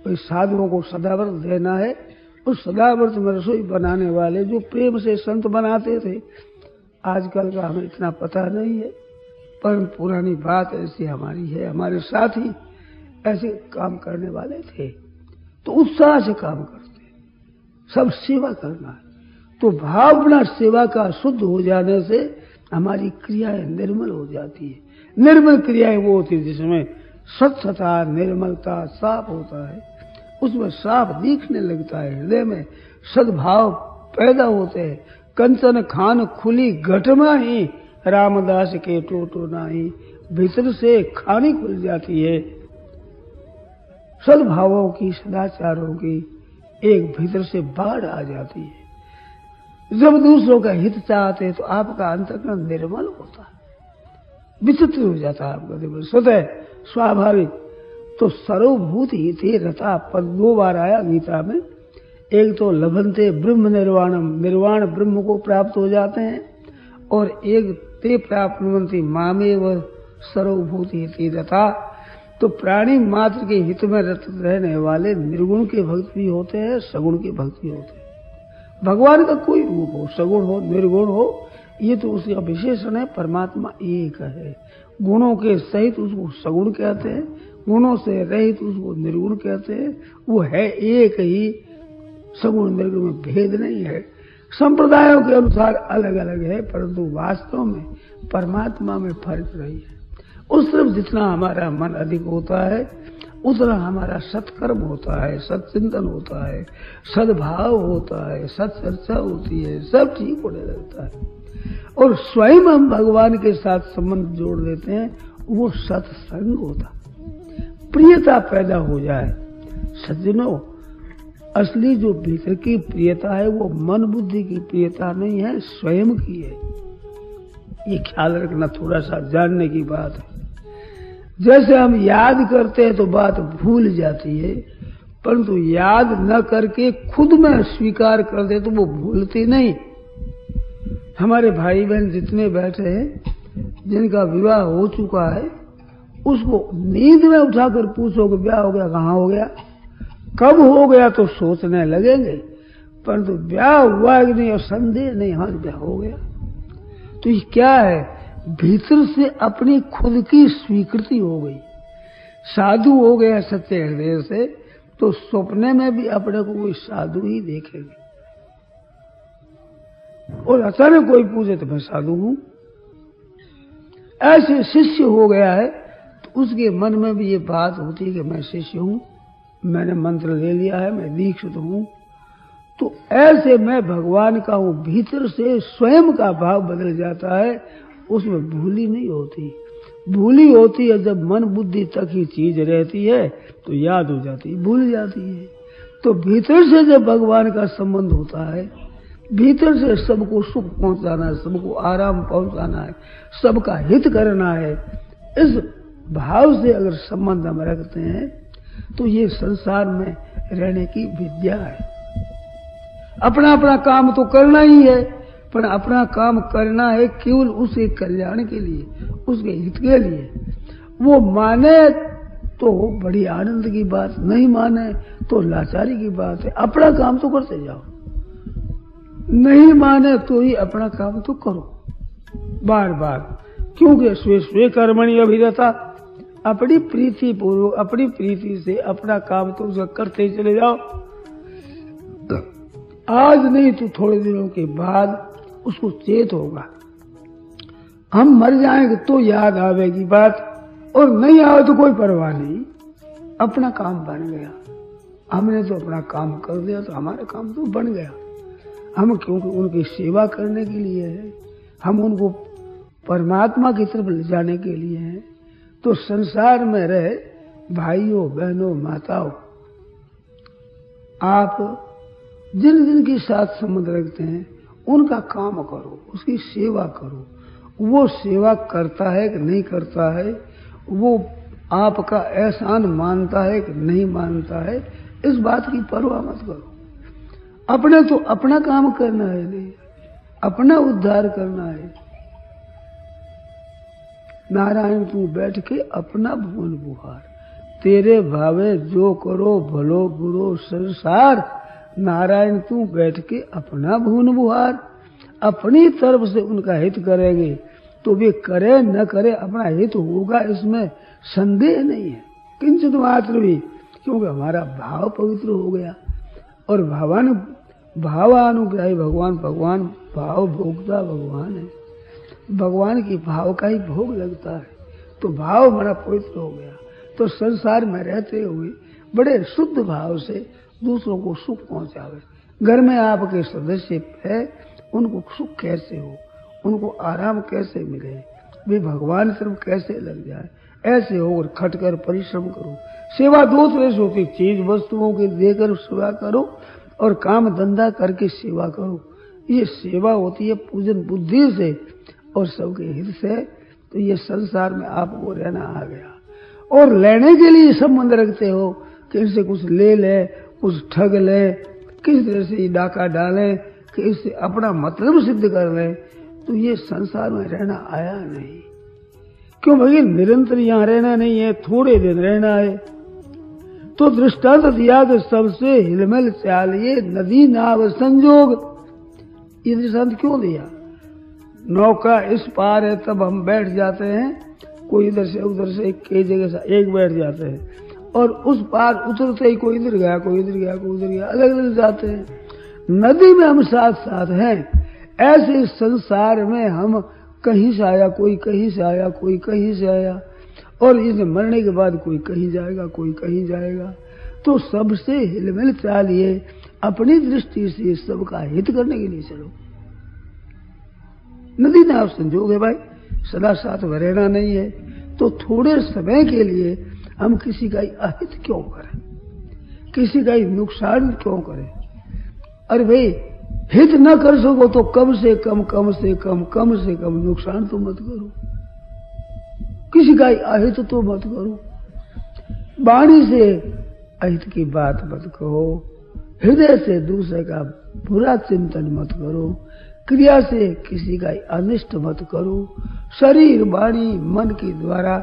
भाई साधुओं को सदाव्रत देना है। उस सदाव्रत में रसोई बनाने वाले जो प्रेम से संत बनाते थे, आजकल का हमें इतना पता नहीं है, पर पुरानी बात ऐसी हमारी है। हमारे साथी ऐसे काम करने वाले थे, तो उत्साह से काम करते, सब सेवा करना है। तो भावना सेवा का शुद्ध हो जाने से हमारी क्रियाएं निर्मल हो जाती है। निर्मल क्रियाएं वो होती है जिसमें स्वच्छता, निर्मलता, साफ होता है, उसमें साफ दिखने लगता है, हृदय में सद्भाव पैदा होते हैं। कंचन खान खुली घटमा ही रामदास के टोटो नाही, भीतर से खानी खुल जाती है। सद्भावों की, सदाचारों की एक भीतर से बाढ़ आ जाती है। जब दूसरों का हित चाहते हैं तो आपका अंतःकरण निर्मल होता है, विचित्र हो जाता है आपका निर्मल, स्वतः स्वाभाविक। तो सर्वभूत हिते रता पद 2 बार आया गीता में। एक तो लभन्ते ब्रह्म निर्वाणम, निर्वाण ब्रह्म को प्राप्त हो जाते हैं, और एक ते प्राप्नुवन्ति मामेव सर्वभूत हिते रता। तो प्राणी मात्र के हित में रत रहने वाले निर्गुण के भक्त भी होते हैं, सगुण के भक्त भी होते हैं। भगवान का कोई रूप हो, सगुण हो, निर्गुण हो, ये तो उसका विशेषण है। परमात्मा एक है, गुणों के सहित उसको सगुण कहते हैं, गुणों से रहित उसको निर्गुण कहते हैं। वो है एक ही, सगुण निर्गुण में भेद नहीं है। संप्रदायों के अनुसार अलग अलग है, परंतु वास्तव में परमात्मा में फर्क नहीं है। उस तरफ जितना हमारा मन अधिक होता है, उतना हमारा सत्कर्म होता है, सत्चिंतन होता है, सद्भाव होता है, सत्चर्चा होती है, सब ठीक होने लगता है। और स्वयं हम भगवान के साथ संबंध जोड़ देते हैं, वो सत्संग होता, प्रियता पैदा हो जाए। सज्जनों, असली जो भीतर की प्रियता है वो मन बुद्धि की प्रियता नहीं है, स्वयं की है। ये ख्याल रखना थोड़ा सा जानने की बात है। जैसे हम याद करते हैं तो बात भूल जाती है, परंतु याद न करके खुद में स्वीकार कर दे तो वो भूलती नहीं। हमारे भाई बहन जितने बैठे हैं, जिनका विवाह हो चुका है, उसको नींद में उठाकर पूछो कि ब्याह हो गया, कहाँ हो गया, कब हो गया, तो सोचने लगेंगे। परंतु ब्याह हुआ कि नहीं और संदेह नहीं, हाँ ब्याह हो गया। तो ये क्या है? भीतर से अपनी खुद की स्वीकृति हो गई। साधु हो गया सच्चे हृदय से, तो सपने में भी अपने को कोई साधु ही देखेंगे। और अचानक कोई पूछे तो मैं साधु हूं, ऐसे शिष्य हो गया है, तो उसके मन में भी ये बात होती है कि मैं शिष्य हूं, मैंने मंत्र ले लिया है, मैं दीक्षित हूं। तो ऐसे मैं भगवान का हूं, भीतर से स्वयं का भाव बदल जाता है, उसमें भूली नहीं होती। भूली होती है जब मन बुद्धि तक ही चीज रहती है, तो याद हो जाती है, भूल जाती है। तो भीतर से जब भगवान का संबंध होता है, भीतर से सबको सुख पहुंचाना है, सबको आराम पहुंचाना है, सबका हित करना है, इस भाव से अगर संबंध हम रखते हैं तो ये संसार में रहने की विद्या है। अपना अपना काम तो करना ही है, पर अपना काम करना है केवल उसके कल्याण के लिए, उसके हित के लिए। वो माने तो बड़ी आनंद की बात, नहीं माने तो लाचारी की बात है। अपना काम तो करते जाओ, नहीं माने तो ही अपना काम तो करो बार बार, क्योंकि स्वे स्वे कर्मणि अभिरता, अपनी प्रीति पूर्वक, अपनी प्रीति से अपना काम तो करते ही चले जाओ। आज नहीं तो थोड़े दिनों के बाद उसको चेत होगा। हम मर जाएंगे तो याद आवेगी बात, और नहीं आवे तो कोई परवाह नहीं, अपना काम बन गया। हमने तो अपना काम कर दिया, तो हमारा काम तो बन गया। हम क्योंकि उनकी सेवा करने के लिए है, हम उनको परमात्मा की तरफ ले जाने के लिए हैं। तो संसार में रहे भाइयों बहनों माताओं, आप जिन जिन के साथ संबंध रखते हैं उनका काम करो, उसकी सेवा करो। वो सेवा करता है कि नहीं करता है, वो आपका एहसान मानता है कि नहीं मानता है, इस बात की परवाह मत करो। अपने तो अपना काम करना है, नहीं अपना उद्धार करना है। नारायण तू बैठ के अपना भुवन बुहार, तेरे भावे जो करो भलो बुरो संसार, नारायण तू बैठ के अपना भून बुहार। अपनी तरफ से उनका हित करेंगे तो वे करे न करे अपना हित होगा, इसमें संदेह नहीं है किंचित मात्र भी, क्योंकि हमारा भाव पवित्र हो गया। और भावानुग्राही भगवान भाव भोगता भगवान है, भगवान की भाव का ही भोग लगता है, तो भाव हमारा पवित्र हो गया। तो संसार में रहते हुए बड़े शुद्ध भाव से दूसरों को सुख पहुंचावे। घर में आपके सदस्य है, उनको सुख कैसे हो, उनको आराम कैसे मिले, वे भगवान तरफ कैसे लग जाए, ऐसे हो और खटकर परिश्रम करो। सेवा दो तरह से होती, चीज वस्तुओं के देकर सेवा करो और काम धंधा करके सेवा करो। ये सेवा होती है पूजन बुद्धि से और सबके हित से। तो ये संसार में आपको रहना आ गया और लेने के लिए संबंध रखते हो कि इनसे कुछ ले ले, कुछ ठग ले, किस तरह से डाका डाले कि इससे अपना मतलब सिद्ध कर ले, तो ये संसार में रहना आया नहीं। क्यों भाई, निरंतर यहाँ रहना नहीं है, थोड़े दिन रहना है। तो दृष्टांत दिया कि सबसे हिलमिल चालिए नदी नाव संजोग। ये दृष्टांत क्यों दिया? नौका इस पार है तब हम बैठ जाते हैं, कोई इधर से उधर से कई जगह से एक बैठ जाते हैं, और उस पार उतरते ही कोई इधर गया, कोई इधर गया, कोई उधर गया, अलग अलग जाते हैं। नदी में हम साथ साथ हैं, ऐसे संसार में हम कहीं से आया, कोई कहीं से आया, कोई कहीं से आया, और इस मरने के बाद कोई कहीं जाएगा, कोई कहीं जाएगा। तो सबसे हिलमिल चालिए, अपनी दृष्टि से सबका हित करने के लिए चलो। नदी नाव संजोग है भाई, सदा साथ में रहना नहीं है, तो थोड़े समय के लिए हम किसी का अहित क्यों करें, किसी का नुकसान क्यों करें? अरे भाई, हित न कर सको तो कम से कम नुकसान तो मत करो, किसी का अहित तो मत करो। वाणी से अहित की बात मत कहो, हृदय से दूसरे का बुरा चिंतन मत करो, क्रिया से किसी का अनिष्ट मत करो, शरीर वाणी मन के द्वारा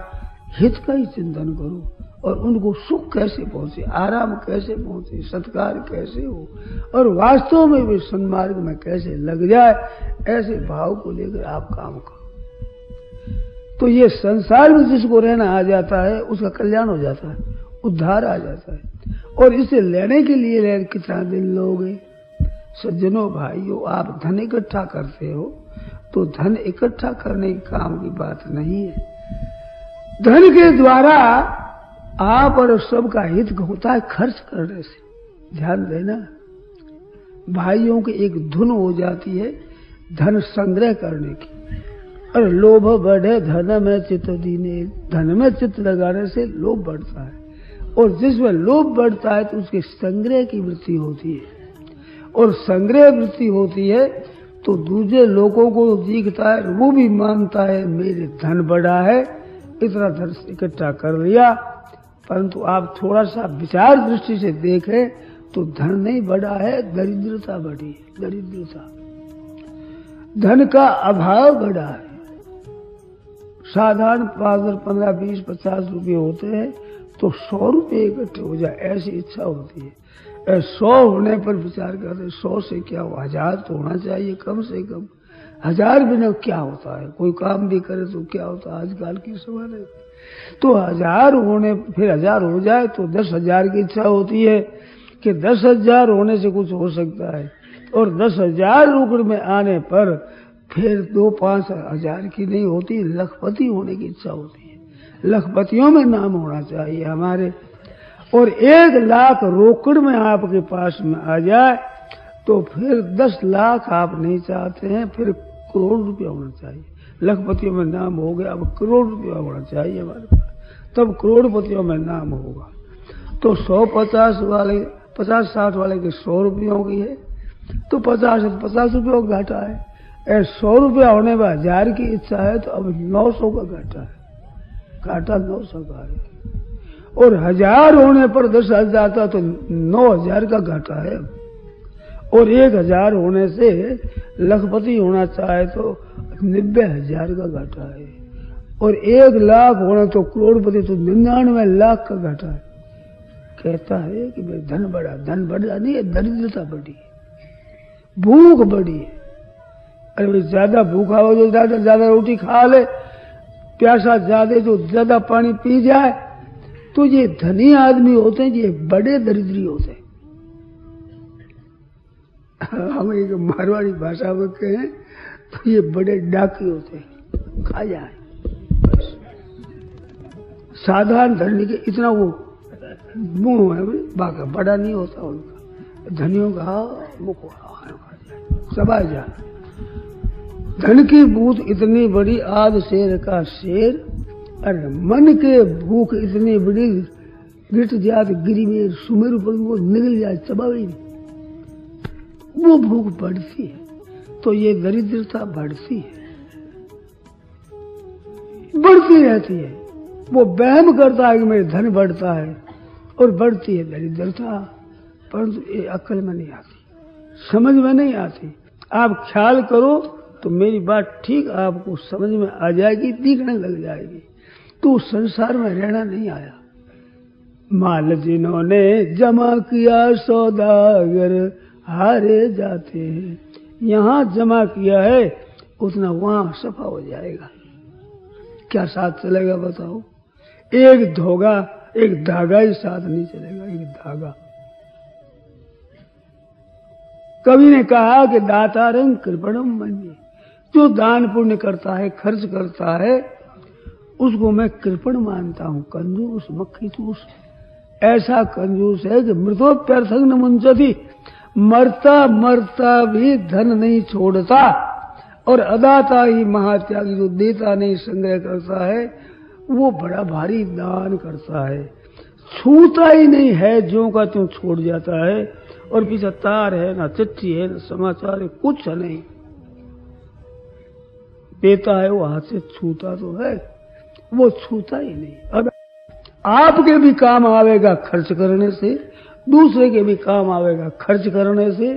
हित का ही चिंतन करो, और उनको सुख कैसे पहुंचे, आराम कैसे पहुंचे, सत्कार कैसे हो, और वास्तव में भी सन्मार्ग में कैसे लग जाए, ऐसे भाव को लेकर आप काम करो। तो ये संसार में जिसको रहना आ जाता है उसका कल्याण हो जाता है, उद्धार आ जाता है। और इसे लेने के लिए कितना दिन लोगे? सज्जनों भाइयों, आप धन इकट्ठा करते हो तो धन इकट्ठा करने के काम की बात नहीं है। धन के द्वारा आप और सबका हित होता है खर्च करने से। ध्यान देना, भाइयों की एक धुन हो जाती है धन संग्रह करने की। और लोभ बढ़े धन में चित्त दीने, धन में चित्त लगाने से लोभ बढ़ता है, और जिसमें लोभ बढ़ता है तो उसके संग्रह की वृत्ति होती है, और संग्रह वृत्ति होती है तो दूसरे लोगों को दिखता है, वो भी मानता है मेरे धन बढ़ा है, इतना धन इकट्ठा कर लिया। परंतु आप थोड़ा सा विचार दृष्टि से देखें तो धन नहीं बढ़ा है, दरिद्रता बढ़ी है, दरिद्रता, धन का अभाव बढ़ा है। साधारण 5, 15, 20, 50 रुपये होते हैं तो 100 रुपये इकट्ठे हो जाए, ऐसी इच्छा होती है। 100 होने पर विचार करते 100 से क्या हो, 1000 तो होना चाहिए कम से कम। 1000 बिना क्या होता है, कोई काम भी करे तो क्या होता है आजकल की समय में। तो 1000 होने, फिर 1000 हो जाए तो 10,000 की इच्छा होती है कि 10,000 होने से कुछ हो सकता है, और 10,000 रुपये में आने पर फिर 2-5 हजार की नहीं होती, लखपति होने की इच्छा होती है। लखपतियों में नाम होना चाहिए हमारे, और 1 लाख रोकड़ में आपके पास में आ जाए तो फिर 10 लाख आप नहीं चाहते हैं, फिर करोड़ रुपया होना चाहिए। लखपतियों में नाम हो गया, अब करोड़ रुपया होना चाहिए हमारे पास, तब करोड़पतियों में नाम होगा। तो 150 वाले 50-60 वाले के 100 रुपयों की है तो 50 रुपयों का घाटा है। 100 रुपया होने में 1000 की इच्छा है तो अब 900 का घाटा है, घाटा 900 का है। और 1000 होने पर 10,000 आता तो 9,000 का घाटा है। और 1,000 होने से लखपति होना चाहे तो 90,000 का घाटा है। और 1 लाख होना तो करोड़पति तो 99 लाख का घाटा है। कहता है कि भाई धन बढ़ा नहीं है, दरिद्रता बढ़ी है, भूख बढ़ी है। अरे भाई ज्यादा भूखा हो जो ज्यादा रोटी खा ले, प्यासा ज्यादा जो ज्यादा पानी पी जाए, तो ये धनी आदमी होते हैं, ये बड़े दरिद्री होते हैं। हम एक मारवाड़ी भाषा में कहें तो ये बड़े डाकी होते हैं, खा जाए बस। साधारण धनी के इतना वो मुंह है, बाका बड़ा नहीं होता उनका। धनियों का मुख सबा जा। धन की बूथ इतनी बड़ी आध शेर का शेर, अरे मन के भूख इतनी बड़ी गिट जात गिरी में सुमेरु पर वो निकल जाए, चबा ही नहीं। वो भूख बढ़ती है तो ये दरिद्रता बढ़ती है, बढ़ती रहती है। वो वहम करता है कि मेरे धन बढ़ता है और बढ़ती है दरिद्रता, परंतु ये अक्ल में नहीं आती, समझ में नहीं आती। आप ख्याल करो तो मेरी बात ठीक आपको समझ में आ जाएगी, दिखने लग जाएगी। तो संसार में रहना नहीं आया। माल जिन्होंने जमा किया सौदागर हारे जाते हैं। यहां जमा किया है उतना वहां सफा हो जाएगा। क्या साथ चलेगा बताओ? एक धागा ही साथ नहीं चलेगा, एक धागा। कवि ने कहा कि दातारं कृपणम मन्ये, जो दान पुण्य करता है, खर्च करता है, उसको मैं कृपण मानता हूं, कंजूस मक्खीचूस। ऐसा कंजूस है कि मृतोप्यर्थं न मुंचति, मरता मरता भी धन नहीं छोड़ता, और अदाता ही महात्यागी, जो देता नहीं संग्रह करता है, वो बड़ा भारी दान करता है। छूता ही नहीं है, जो का त्यों छोड़ जाता है, और पीछे तार है, ना चिट्ठी है, ना समाचार है, कुछ नहीं। देता है वो हाथ से, छूता तो है, वो छूता ही नहीं। अब आपके भी काम आवेगा खर्च करने से, दूसरे के भी काम आवेगा खर्च करने से।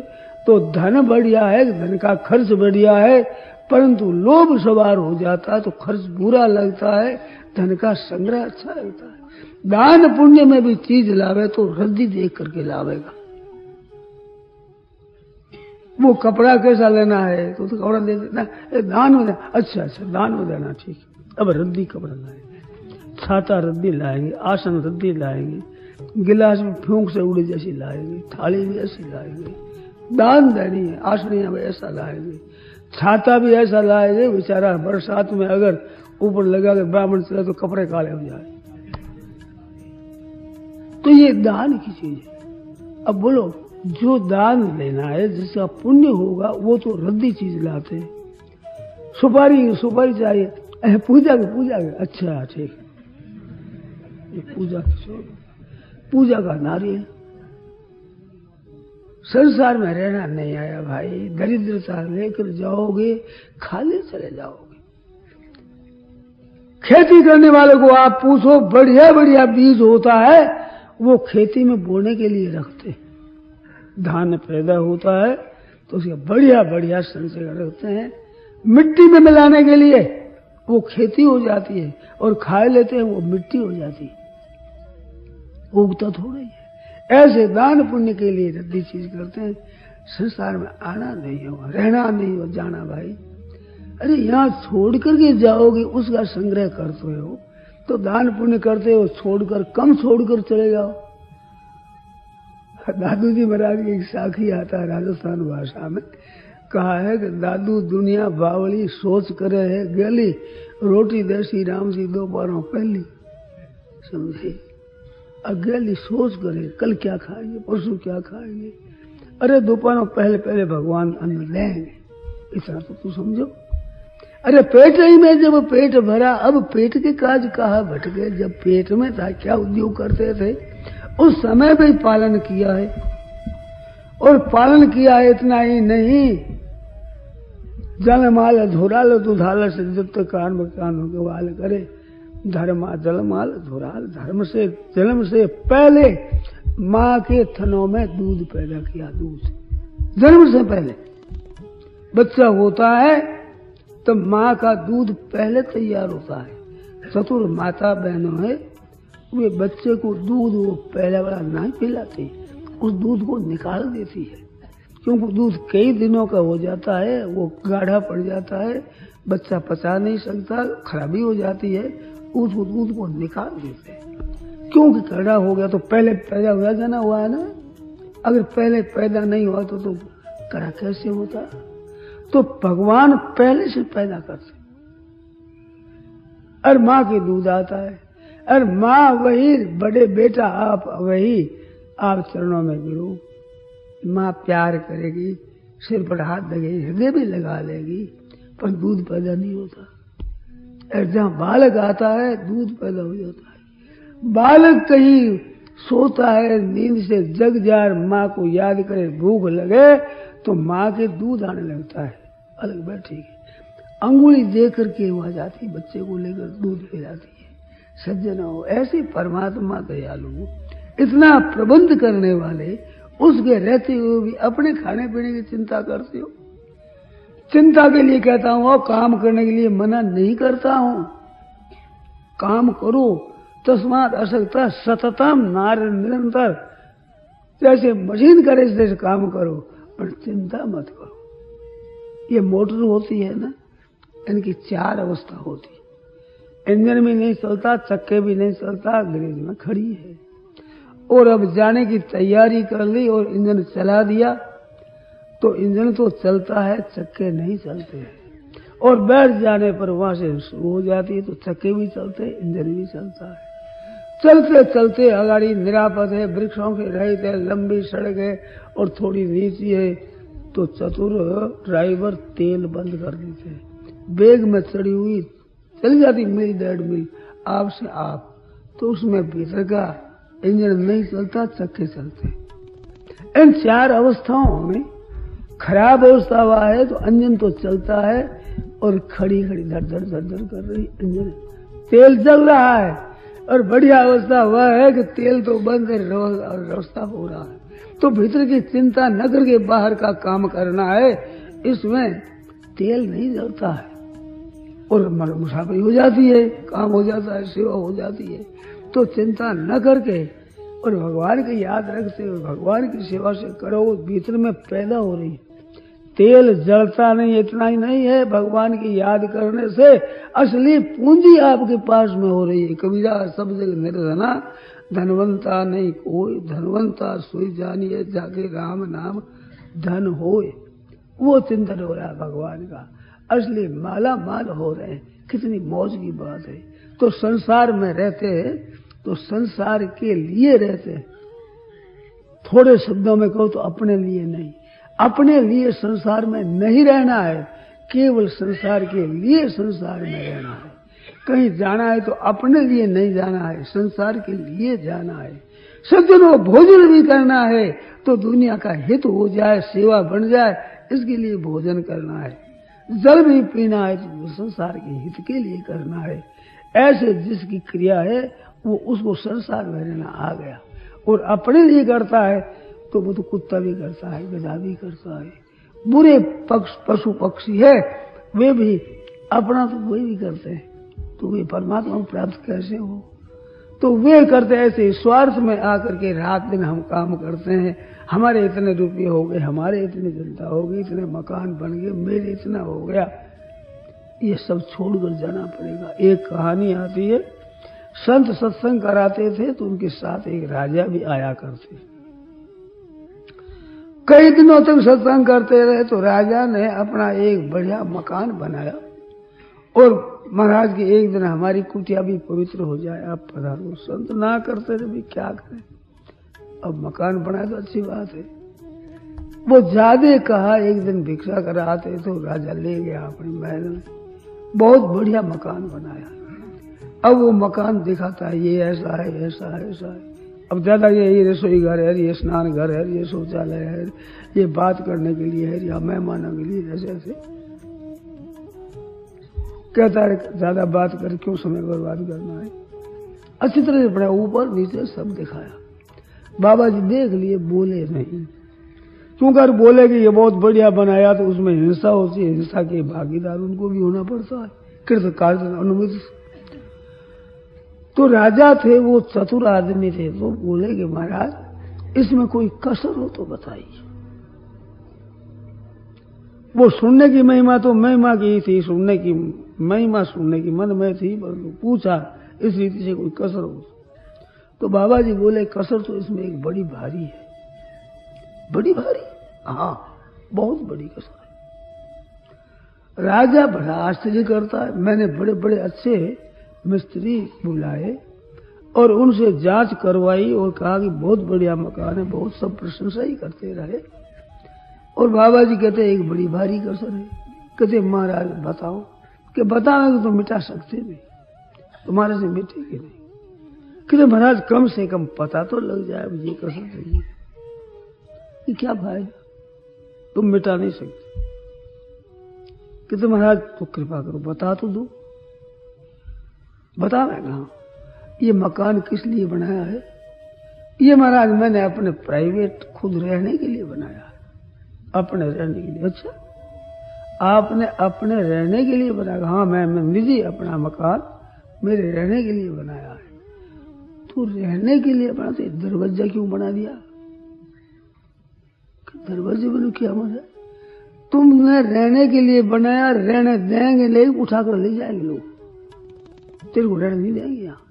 तो धन बढ़िया है, धन का खर्च बढ़िया है, परंतु लोभ सवार हो जाता है तो खर्च बुरा लगता है, धन का संग्रह अच्छा लगता है। दान पुण्य में भी चीज लावे तो रद्दी देख करके लावेगा। वो कपड़ा कैसा लेना है तो कपड़ा दे देना, दान में देना, अच्छा दान में देना, ठीक। अब रद्दी कपड़ा लाएंगे, छाता रद्दी लाएंगे, आसन रद्दी लाएंगे, गिलास में फूंक से उड़े जैसी लाएंगे, थाली भी ऐसी लाएंगे। दान देनी है, आसनियां भी ऐसा लाएंगे, छाता भी ऐसा लाएंगे। बेचारा बरसात में अगर ऊपर लगा के ब्राह्मण चले तो कपड़े काले हो जाए। तो ये दान की चीज है। अब बोलो, जो दान लेना है, जिसका पुण्य होगा, वो तो रद्दी चीज लाते। सुपारी चाहिए, पूजा के, अच्छा ठीक, ये पूजा का नारियल। संसार में रहना नहीं आया भाई, दरिद्रता लेकर जाओगे, खाली चले जाओगे। खेती करने वाले को आप पूछो, बढ़िया बढ़िया बीज होता है, वो खेती में बोने के लिए रखते। धान पैदा होता है तो उसके बढ़िया बढ़िया संचय रखते हैं, मिट्टी में मिलाने के लिए वो खेती हो जाती है, और खा लेते हैं वो मिट्टी हो जाती है, उगता थोड़ा ही है। ऐसे दान पुण्य के लिए रद्दी चीज करते हैं। संसार में आना नहीं हो, रहना नहीं हो, जाना भाई। अरे यहाँ छोड़ करके जाओगे, उसका संग्रह करते हो, तो दान पुण्य करते हो, छोड़कर कम छोड़कर चले जाओ। दादू जी महाराज की एक साखी आता है राजस्थान भाषा में, कहा है कि दादू दुनिया बावली सोच करे है गली, रोटी देसी राम जी 2 बारों पहली। समझे? अगली सोच करे, कल क्या खाएंगे, परसों क्या खाएंगे। अरे दोपहरों पहले भगवान अन्न लेंगे, इतना तो तू समझो। अरे पेट ही में जब पेट भरा, अब पेट के काज कहाँ भट गए। जब पेट में था क्या उद्योग करते थे, उस समय भी पालन किया है। और पालन किया है इतना ही नहीं, जलमाल धुराल दुधाल से जब कान में कान हो वाल करे, धर्मा जलमाल धुराल, धर्म से जन्म से पहले माँ के थनों में दूध पैदा किया। दूध जन्म से पहले बच्चा होता है तो माँ का दूध पहले तैयार होता है, चतुर माता बहनों है, वे बच्चे को दूध वो पहले वाला नहीं पिलाती, उस दूध को निकाल देती है, क्योंकि दूध कई दिनों का हो जाता है, वो गाढ़ा पड़ जाता है, बच्चा पचा नहीं सकता, खराबी हो जाती है, उस दूध को निकाल देते हैं। क्योंकि गाढ़ा हो गया तो पहले पैदा हुआ जाना हुआ है ना, अगर पहले पैदा नहीं हुआ तो गाढ़ा कैसे होता? तो भगवान पहले से पैदा करते, और माँ के दूध आता है, और माँ वही बड़े बेटा आप वही आप चरणों में गिरो, माँ प्यार करेगी, सिर पर हाथ लगेगी, हृदय भी लगा लेगी, पर दूध पैदा नहीं होता। और जहाँ बालक आता है दूध पैदा हो जाता है। बालक कहीं सोता है, नींद से जग जाए, माँ को याद करे, भूख लगे तो माँ के दूध आने लगता है, अलग बैठी है, अंगुली दे करके वहां जाती, बच्चे को लेकर दूध पिलाती है। सज्जन हो, ऐसे परमात्मा दयालु, इतना प्रबंध करने वाले, उसके रहते हुए भी अपने खाने पीने की चिंता करते हो। चिंता के लिए कहता हूं और काम करने के लिए मना नहीं करता हूं, काम करो, तस्मात् असक्तः सततम नार, निरंतर जैसे मशीन करे जैसे काम करो, पर चिंता मत करो। ये मोटर होती है ना, इनकी 4 अवस्था होती, इंजन भी नहीं चलता, चक्के भी नहीं चलता, गैरेज में खड़ी है, और अब जाने की तैयारी कर ली और इंजन चला दिया तो इंजन तो चलता है, चक्के नहीं चलते हैं, और बैठ जाने पर वहां से शुरू हो जाती है तो चक्के भी चलते, इंजन भी चलता है। चलते चलते अगाड़ी निरापद है, वृक्षों के रहित है, लंबी सड़क है और थोड़ी नीची है, तो चतुर ड्राइवर तेल बंद कर देते हैं, बेग में चढ़ी हुई चली जाती मील 1.5 मील आप से आप, तो उसमें भीतर का इंजन नहीं चलता, चक्के चलते। इन 4 अवस्थाओं में खराब अवस्था हुआ है तो इंजन तो चलता है और खड़ी खड़ी धड़ धड़ कर रही इंजन, तेल चल रहा है, और बढ़िया अवस्था हुआ है कि तेल तो बंद है और रास्ता हो रहा है, तो भीतर की चिंता न करके बाहर का काम करना है, इसमें तेल नहीं जलता है और मुसाफरी हो जाती है, काम हो जाता है, सेवा हो जाती है, तो चिंता न करके और भगवान की याद रखते हुए भगवान की सेवा से करो, भीतर में पैदा हो रही है, तेल जलता नहीं, इतना ही नहीं है, भगवान की याद करने से असली पूंजी आपके पास में हो रही है। कबीरा सब जगह निर्धना, धनवंता नहीं कोई, धनवंता सोई जानिए जाके राम नाम धन होए, वो चिंतन हो रहा है भगवान का, असली माला माल हो रहे हैं, कितनी मौज की बात है। तो संसार में रहते हैं तो संसार के लिए रहते हैं, थोड़े शब्दों में कहो तो अपने लिए नहीं, अपने लिए संसार में नहीं रहना है, केवल संसार के लिए संसार में रहना है। कहीं जाना है तो अपने लिए नहीं जाना है, संसार के लिए जाना है। सज्जनों, भोजन भी करना है तो दुनिया का हित हो जाए, सेवा बन जाए, इसके लिए भोजन करना है। जल भी पीना है तो संसार के हित के लिए करना है। ऐसे जिसकी क्रिया है वो उसको संसार में रहना आ गया, और अपने लिए करता है तो वो तो कुत्ता भी करता है, गधा भी करता है, बुरे पशु पक्षी है वे भी अपना तो वे भी करते हैं, तो वे परमात्मा को प्राप्त कैसे हो? तो वे करते ऐसे स्वार्थ में आकर के रात दिन हम काम करते हैं, हमारे इतने रुपये हो गए, हमारे इतनी जनता हो गई, इतने मकान बन गए, मेरे इतना हो गया, ये सब छोड़कर जाना पड़ेगा। एक कहानी आती है, संत सत्संग कराते थे तो उनके साथ एक राजा भी आया करते, कई दिनों तक सत्संग करते रहे तो राजा ने अपना एक बढ़िया मकान बनाया, और महाराज के एक दिन हमारी कुटिया भी पवित्र हो जाए, आप पधारो। संत ना करते थे भी क्या करें, अब मकान बनाए तो अच्छी बात है। वो ज्यादा कहा, एक दिन भिक्षा कराते तो राजा ले गया अपने महल में, बहुत बढ़िया मकान बनाया। अब वो मकान दिखाता है, ये ऐसा है, ऐसा है, ऐसा है। अब ज्यादा ये रसोई घर है, ये स्नान घर है, ये शौचालय है, ये बात करने के लिए है, या मेहमानों के लिए, ऐसे ऐसे कहता है। ज्यादा बात कर क्यों समय बर्बाद करना है, अच्छी तरह से पढ़ा, ऊपर नीचे सब दिखाया। बाबा जी देख लिए, बोले नहीं, क्योंकि अगर बोले कि ये बहुत बढ़िया बनाया तो उसमें हिंसा होती है, हिंसा के भागीदार उनको भी होना पड़ता है, कृत कार्य अनुमित। तो राजा थे, वो चतुर आदमी थे, तो बोले कि महाराज इसमें कोई कसर हो तो बताइए। वो सुनने की महिमा तो महिमा की थी, सुनने की महिमा सुनने की मन में थी, परंतु पूछा इस रीति से कोई कसर हो। तो बाबा जी बोले कसर तो इसमें एक बड़ी भारी है। बड़ी भारी? हाँ, बहुत बड़ी कसर है। राजा बड़ा आश्चर्य करता है। मैंने बड़े बड़े अच्छे मिस्त्री बुलाए और उनसे जांच करवाई और कहा कि बहुत बढ़िया मकान है, बहुत सब प्रशंसा ही करते रहे। और बाबा जी कहते एक बड़ी भारी कसर है। कहते महाराज बताओ। कि बताओगे तो मिटा सकते नहीं, तुम्हारे से मिटेगी नहीं। कहते महाराज कम से कम पता तो लग जाए ये कसर नहीं है। ये क्या फायदा, तुम मिटा नहीं सकते। कहते महाराज तो कृपा करो बता तो दो। बता मैं कहा ये मकान किस लिए बनाया है? ये महाराज मैंने अपने प्राइवेट खुद रहने के लिए बनाया है, अपने रहने के लिए। अच्छा, आपने अपने रहने के लिए बनाया? हाँ, मैं निजी अपना मकान मेरे रहने के लिए बनाया है। तो रहने के लिए बना तो दरवाजा क्यों बना दिया? दरवाजे बनो क्या मतलब? तुमने रहने के लिए बनाया, रहने देंगे ले उठाकर ले जाएंगे लोग, तेरे को रहने नहीं देंगे, यहाँ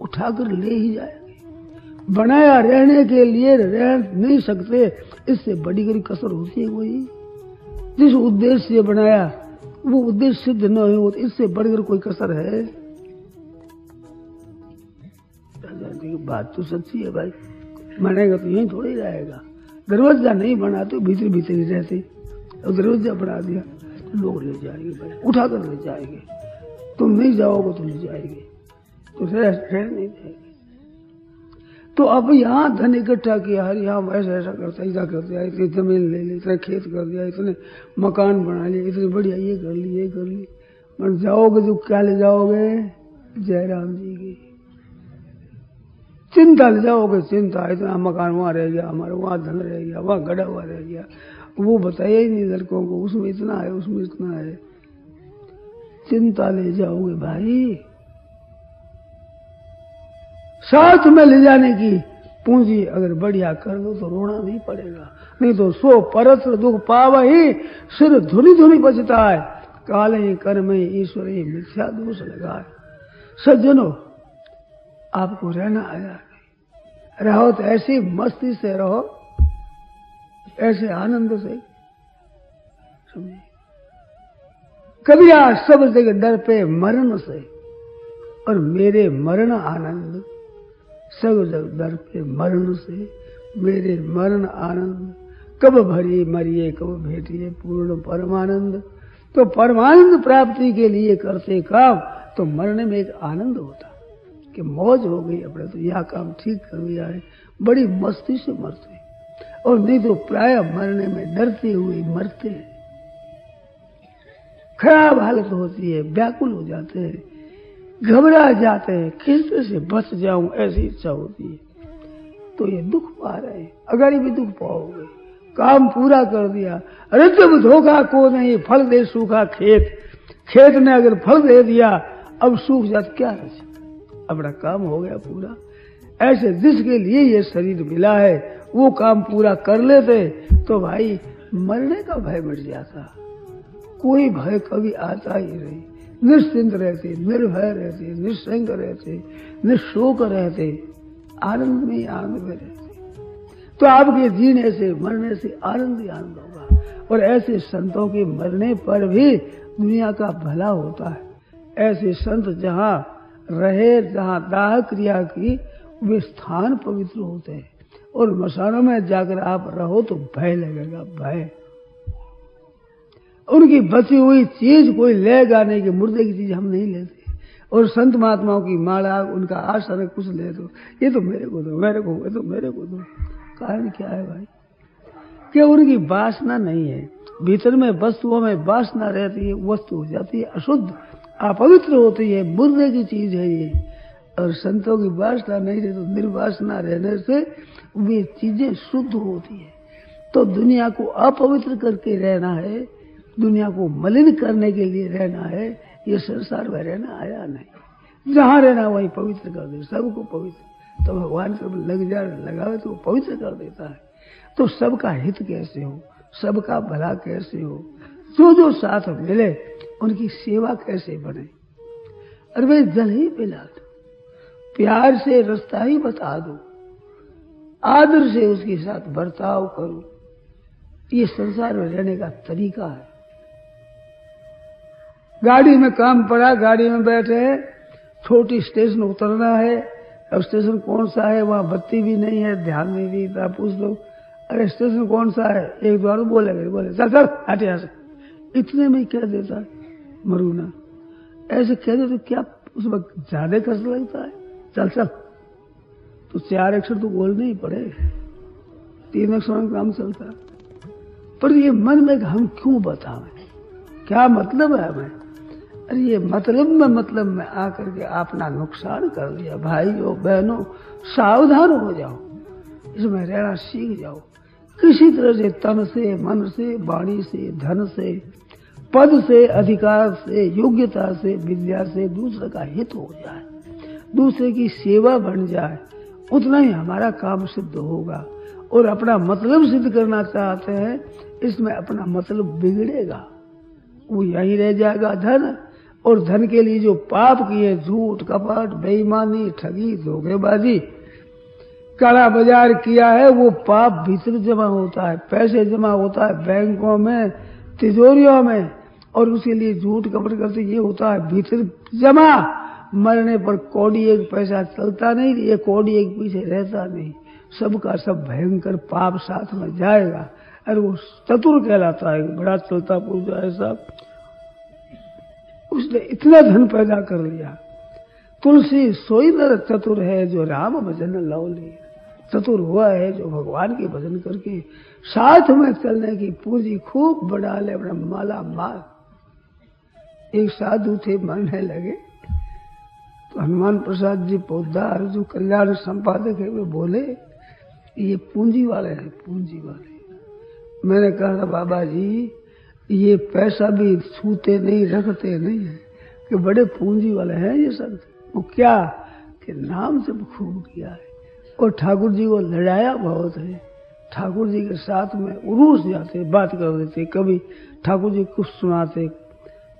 उठाकर ले ही जाएंगे। बनाया रहने के लिए, रह नहीं सकते, इससे बड़ी बड़ी कसर होती है कोई? जिस उद्देश्य से बनाया वो उद्देश्य सिद्ध न हो, इससे बढ़कर कोई कसर है? बात तो सच्ची है भाई, मानेगा तो यही थोड़ी रहेगा। दरवाजा नहीं बना तो भीतर भीतर ही रहते, और दरवाजा बना दिया तो लोग ले जाएंगे भाई, उठाकर ले जाएंगे। तुम नहीं जाओगे तो ले जाएंगे, तो रह नहीं देंगे। तो अब यहाँ धन इकट्ठा किया, हर यहाँ ऐसा ऐसा करता, ऐसा कर दिया, इतनी जमीन ले ली, इतना खेत कर दिया, इतने मकान बना लिए, इतने बढ़िया ये कर ली, ये कर ली। पर जाओगे तो क्या ले जाओगे? जयराम जी की चिंता ले जाओगे। चिंता, इतना मकान वहां रह गया हमारा, वहां धन रह गया, वहां गड़ा हुआ रह गया, वो बताया ही नहीं लड़कों को, उसमें इतना है, उसमें इतना है। चिंता ले जाओगे भाई। साथ में ले जाने की पूंजी अगर बढ़िया कर दो तो रोना नहीं पड़ेगा, नहीं तो सो परस्त्र दुख पावा ही सिर धुनी धुनी बचता है। काले कर्म ईश्वर मिथ्या दोष लगाए। सज्जनों, आपको रहना आया, रहो तो ऐसी मस्ती से रहो, ऐसे आनंद से, समझिए। कबीरा सब जगह डर पे मरण से, और मेरे मरण आनंद। सब जगह डर पे मरण से, मेरे मरण आनंद। कब भरिए मरिए, कब भेटिए पूर्ण परमानंद। तो परमानंद प्राप्ति के लिए करते काम, तो मरने में एक आनंद होता कि मौज हो गई अपने, तो यह काम ठीक कर दिया है, बड़ी मस्ती से मरते। और नहीं तो प्राय मरने में डरते हुए मरते हैं, खराब हालत होती है, व्याकुल हो जाते हैं, घबरा जाते हैं, किससे से बच जाऊं ऐसी इच्छा होती है। तो ये दुख पा रहे हैं, अगर भी दुख पाओगे। काम पूरा कर दिया, अरे जब धोखा को नहीं फल दे सूखा खेत, खेत ने अगर फल दे दिया अब सूख जाता क्या रचा, अपना काम हो गया पूरा। ऐसे जिसके लिए ये शरीर मिला है वो काम पूरा कर लेते तो भाई मरने का भय मिट जाता, कोई भय कभी आता ही नहीं। निश्चिंत रहते, निर्भय रहते, निश्चिंत रहते, निशोक रहते, आनंद में आनंद में रहते। तो आपके जीने से मरने से आनंद ही आनंद होगा। और ऐसे संतों के मरने पर भी दुनिया का भला होता है। ऐसे संत जहाँ रहे, जहाँ दाह क्रिया की, वे स्थान पवित्र होते हैं। और मसानों में जाकर आप रहो तो भय लगेगा, भय। उनकी बची हुई चीज कोई लेगा नहीं, कि मुर्दे की चीज हम नहीं लेते। और संत महात्माओं की माला, उनका आसन कुछ ले दो, ये तो मेरे को दो, मेरे को, ये तो मेरे को दो। कारण क्या है भाई? कि उनकी वासना नहीं है, भीतर में वस्तुओं में वासना रहती है, वस्तु हो जाती है अशुद्ध, अपवित्र होती है, मुर्दे की चीज है ये। और संतों की वासना नहीं रहती, तो निर्वासना रहने से वे चीजें शुद्ध होती है। तो दुनिया को अपवित्र करके रहना है, दुनिया को मलिन करने के लिए रहना है, ये संसार में रहना आया नहीं। जहां रहना वहीं पवित्र कर दे, सबको पवित्र। तो भगवान जब लगावे तो पवित्र कर देता है। तो सबका हित कैसे हो, सबका भला कैसे हो, जो जो साथ मिले उनकी सेवा कैसे बने। अरे भाई जल ही पिला दो, प्यार से रास्ता ही बता दो, आदर से उसके साथ बर्ताव करो। ये संसार में रहने का तरीका है। गाड़ी में काम पड़ा, गाड़ी में बैठे हैं, छोटी स्टेशन उतरना है। अब स्टेशन कौन सा है, वहां बत्ती भी नहीं है, ध्यान नहीं देता। पूछ लो अरे स्टेशन कौन सा है, एक बार बोले चल चल हटे यहाँ से। इतने में कह देता है मरूना, ऐसे कह दे तो क्या उस वक्त ज्यादा कष्ट लगता है। चल चल, तो 4 अक्षर तो बोलने ही पड़े, 3 अक्षर में काम चलता है। पर ये मन में हम क्यों बतावें, क्या मतलब है हमें। अरे ये मतलब में आकर के अपना नुकसान कर लिया। भाइयों बहनों सावधान हो जाओ, इसमें रहना सीख जाओ। किसी तरह से तन से, मन से, वाणी से, धन से, पद से, अधिकार से, योग्यता से, विद्या से दूसरे का हित हो जाए, दूसरे की सेवा बन जाए, उतना ही हमारा काम सिद्ध होगा। और अपना मतलब सिद्ध करना चाहते हैं, इसमें अपना मतलब बिगड़ेगा, वो यहीं रह जाएगा धन। और धन के लिए जो पाप किए, झूठ कपट बेईमानी ठगी धोखेबाजी काला बाजार किया है, वो पाप भीतर जमा होता है, पैसे जमा होता है बैंकों में, तिजोरियों में, और उसके लिए झूठ कपट करते ये होता है भीतर जमा। मरने पर कौड़ी एक पैसा चलता नहीं, ये कौड़ी एक पीछे रहता नहीं, सबका सब भयंकर पाप साथ में जाएगा। अरे वो चतुर कहलाता है, बड़ा चलता पुरजा है साहब, उसने इतना धन पैदा कर लिया। तुलसी सोई नर चतुर है, जो राम भजन लौली। चतुर हुआ है जो भगवान के भजन करके साथ में चलने की पूंजी खूब बढ़ा ले, अपना माला माल। एक साधु थे, मरने लगे तो हनुमान प्रसाद जी पोद्दार जो कल्याण संपादक है, वे बोले ये पूंजी वाले हैं, पूंजी वाले। मैंने कहा था बाबा जी ये पैसा भी छूते नहीं, रखते नहीं है, कि बड़े पूंजी वाले हैं ये सब। वो क्या कि नाम जब खूब किया है, और ठाकुर जी को लड़ाया बहुत है। ठाकुर जी के साथ में उरूस जाते, बात कर देते, कभी ठाकुर जी कुछ सुनाते,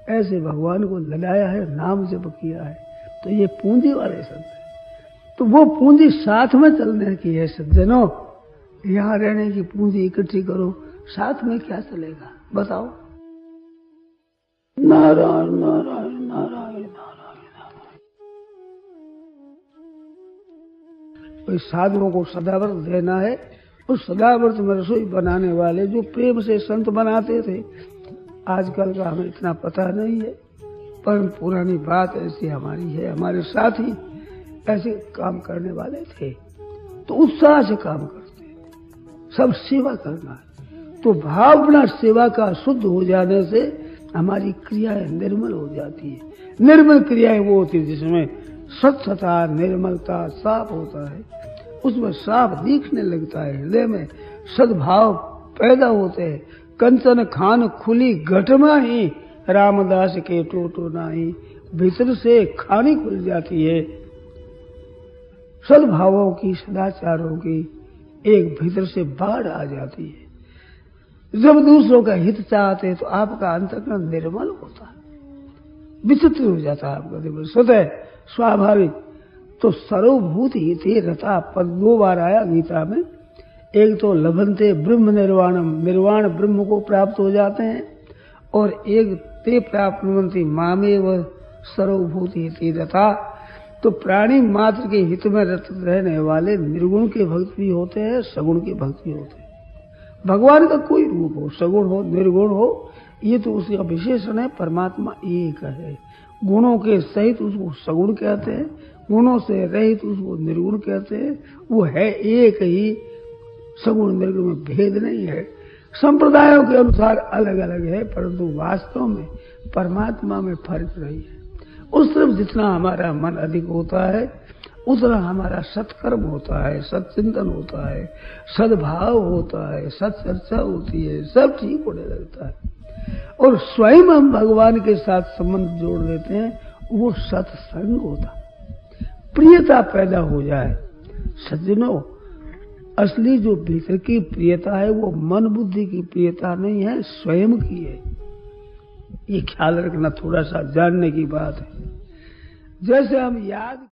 ऐसे भगवान को लड़ाया है, नाम जब किया है। तो ये पूंजी वाले संत है। तो वो पूंजी साथ में चलने की है सज्जनों, यहाँ रहने की पूंजी इकट्ठी करो, साथ में क्या चलेगा बताओ। नारायण नारायण नारायण नारायण नारायण। कोई साधुओं को सदाव्रत देना है, उस सदाव्रत में रसोई बनाने वाले जो प्रेम से संत बनाते थे, आजकल का हमें इतना पता नहीं है, पर पुरानी बात ऐसी हमारी है। हमारे साथी ऐसे काम करने वाले थे, तो उत्साह से काम करते, सब सेवा करना है। तो भावना सेवा का शुद्ध हो जाने से हमारी क्रियाएं निर्मल हो जाती है। निर्मल क्रियाएं वो होती है जिसमें स्वच्छता, निर्मलता, साफ होता है, उसमें साफ दिखने लगता है, हृदय में सद्भाव पैदा होते हैं। कंचन खान खुली घटमा ही, रामदास के टोटो नाही, भीतर से खानी खुल जाती है। सद्भावों की, सदाचारों की एक भीतर से बाढ़ आ जाती है। जब दूसरों का हित चाहते हैं तो आपका अंतःकरण निर्मल होता है, विचित्र हो जाता है आपका निर्मल, स्वतः स्वाभाविक। तो सर्वभूत हिते रता पद 2 बार आया गीता में। एक तो लभन्ते ब्रह्म निर्वाणम, निर्वाण ब्रह्म को प्राप्त हो जाते हैं, और एक ते प्राप्नुवन्ति मामेव सर्वभूत हिते रता। तो प्राणी मात्र के हित में रत रहने वाले निर्गुण के भक्त भी होते हैं, सगुण के भक्त भी होते हैं। भगवान का कोई रूप हो, सगुण हो निर्गुण हो, ये तो उसका विशेषण है। परमात्मा एक है, गुणों के सहित उसको सगुण कहते हैं, गुणों से रहित उसको निर्गुण कहते हैं। वो है एक ही, सगुण निर्गुण में भेद नहीं है। संप्रदायों के अनुसार अलग अलग है, परंतु वास्तव में परमात्मा में फर्क नहीं है। उस तरफ जितना हमारा मन अधिक होता है, उतना हमारा सत्कर्म होता है, सत्चिंतन होता है, सद्भाव होता है, सत्चर्चा होती है, सब ठीक होने लगता है। और स्वयं हम भगवान के साथ संबंध जोड़ लेते हैं, वो सत्संग होता है। प्रियता पैदा हो जाए। सज्जनों, असली जो भीतर की प्रियता है वो मन बुद्धि की प्रियता नहीं है, स्वयं की है। ये ख्याल रखना थोड़ा सा जानने की बात है। जैसे हम याद